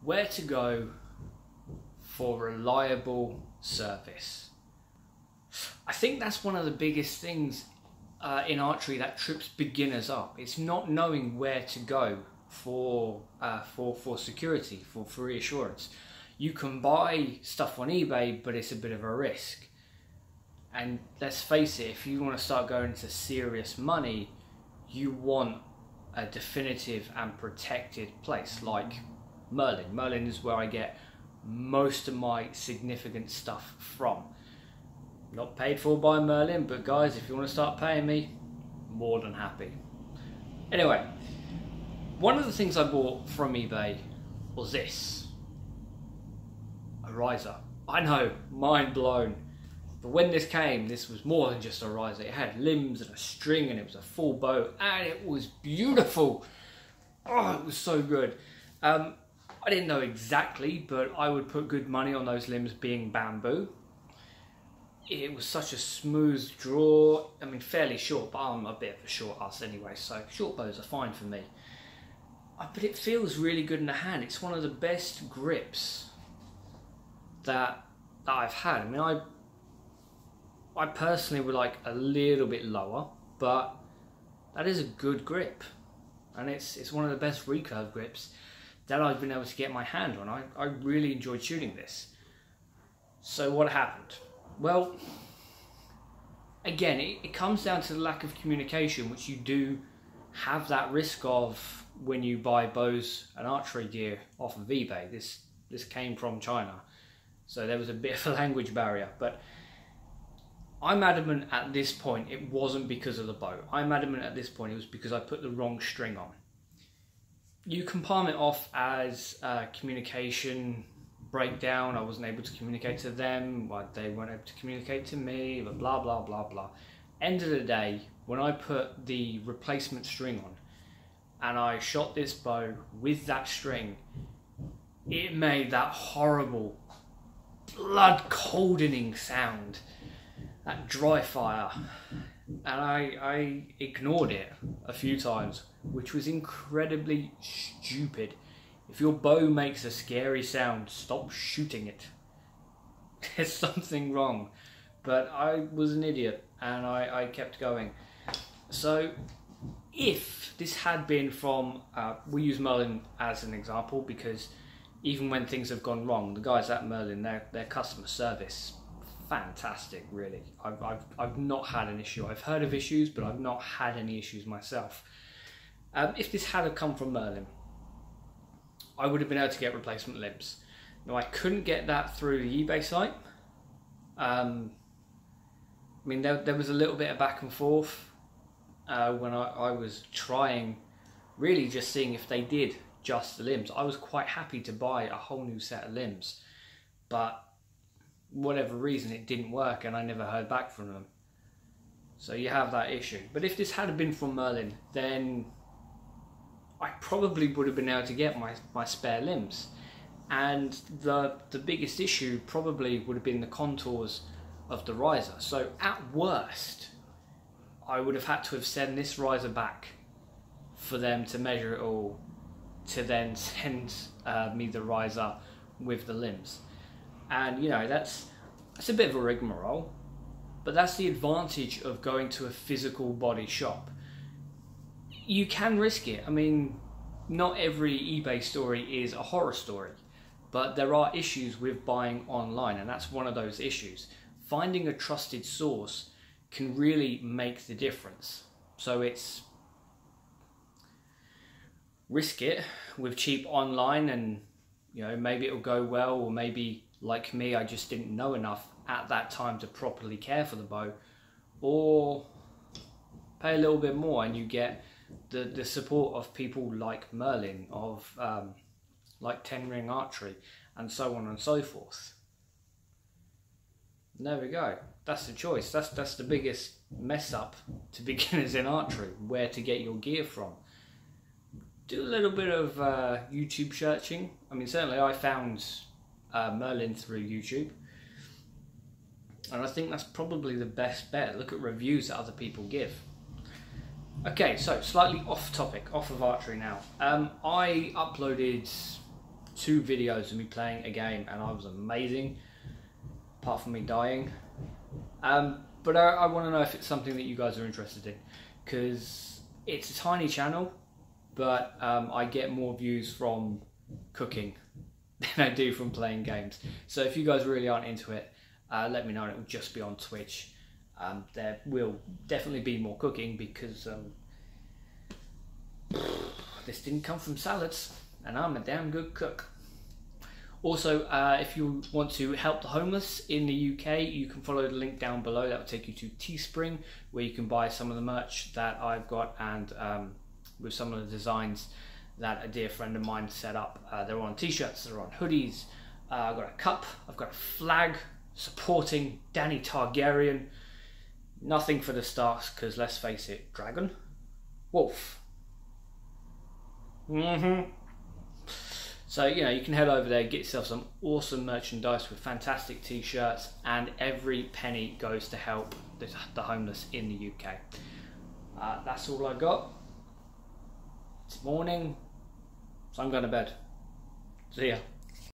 where to go for reliable service. I think that's one of the biggest things in archery that trips beginners up. It's not knowing where to go for security, for reassurance. You can buy stuff on eBay, but it's a bit of a risk. And let's face it, if you want to start going into serious money, you want a definitive and protected place like Merlin. Merlin is where I get most of my significant stuff from. Not paid for by Merlin, but guys, if you want to start paying me, more than happy. Anyway, one of the things I bought from eBay was this. A riser. I know, mind blown. But when this came, this was more than just a riser. It had limbs and a string and it was a full bow and it was beautiful. Oh, it was so good. I didn't know exactly, but I would put good money on those limbs being bamboo. It was such a smooth draw. I mean, fairly short, but I'm a bit of a short ass anyway, so short bows are fine for me. But it feels really good in the hand. It's one of the best grips that I've had. I mean, I personally would like a little bit lower, but that is a good grip. And it's one of the best recurve grips that I've been able to get my hand on. I really enjoyed shooting this. So what happened? Well, again, it comes down to the lack of communication, which you do have that risk of when you buy bows and archery gear off of eBay. This came from China, so there was a bit of a language barrier. But I'm adamant at this point it wasn't because of the bow. I'm adamant at this point it was because I put the wrong string on. You can palm it off as communication breakdown. I wasn't able to communicate to them, they weren't able to communicate to me, but blah blah blah blah. End of the day, when I put the replacement string on and I shot this bow with that string, it made that horrible blood coldening sound, that dry fire, and I ignored it a few times, which was incredibly stupid. If your bow makes a scary sound, stop shooting it. There's something wrong. But I was an idiot and I kept going. So if this had been from, we use Merlin as an example because even when things have gone wrong, the guys at Merlin, their customer service, fantastic really. I've not had an issue. I've heard of issues, but I've not had any issues myself. If this had come from Merlin, I would have been able to get replacement limbs. Now I couldn't get that through the eBay site. I mean, there was a little bit of back and forth when I was trying, really just seeing if they did just the limbs. I was quite happy to buy a whole new set of limbs, but whatever reason it didn't work and I never heard back from them. So you have that issue. But if this had been from Merlin, then I probably would have been able to get my spare limbs. And the biggest issue probably would have been the contours of the riser. So at worst, I would have had to have sent this riser back for them to measure it all, to then send me the riser with the limbs. And you know, that's a bit of a rigmarole, but that's the advantage of going to a physical body shop. You can risk it. I mean, not every eBay story is a horror story, but there are issues with buying online, and that's one of those issues. Finding a trusted source can really make the difference. So it's risk it with cheap online, and you know, maybe it'll go well, or maybe like me, I just didn't know enough at that time to properly care for the bow, or pay a little bit more and you get the support of people like Merlin, of like 10 Ring Archery, and so on and so forth. There we go. That's the choice. That's the biggest mess up to beginners in archery, where to get your gear from. Do a little bit of YouTube searching. I mean, certainly I found Merlin through YouTube, and I think that's probably the best bet. Look at reviews that other people give. Okay, so slightly off topic, off of archery now. I uploaded 2 videos of me playing a game, and I was amazing, apart from me dying. But I want to know if it's something that you guys are interested in, because it's a tiny channel, but I get more views from cooking than I do from playing games. So if you guys really aren't into it, let me know, and it will just be on Twitch. There will definitely be more cooking, because this didn't come from salads, and I'm a damn good cook. Also, if you want to help the homeless in the UK, you can follow the link down below. That will take you to Teespring, where you can buy some of the merch that I've got, and with some of the designs that a dear friend of mine set up. They're on t-shirts, they're on hoodies. I've got a cup, I've got a flag supporting Dany Targaryen. Nothing for the Starks, because let's face it, dragon, wolf. So, you know, you can head over there, get yourself some awesome merchandise with fantastic t-shirts, and every penny goes to help the homeless in the UK. That's all I got. It's morning, so I'm going to bed. See ya.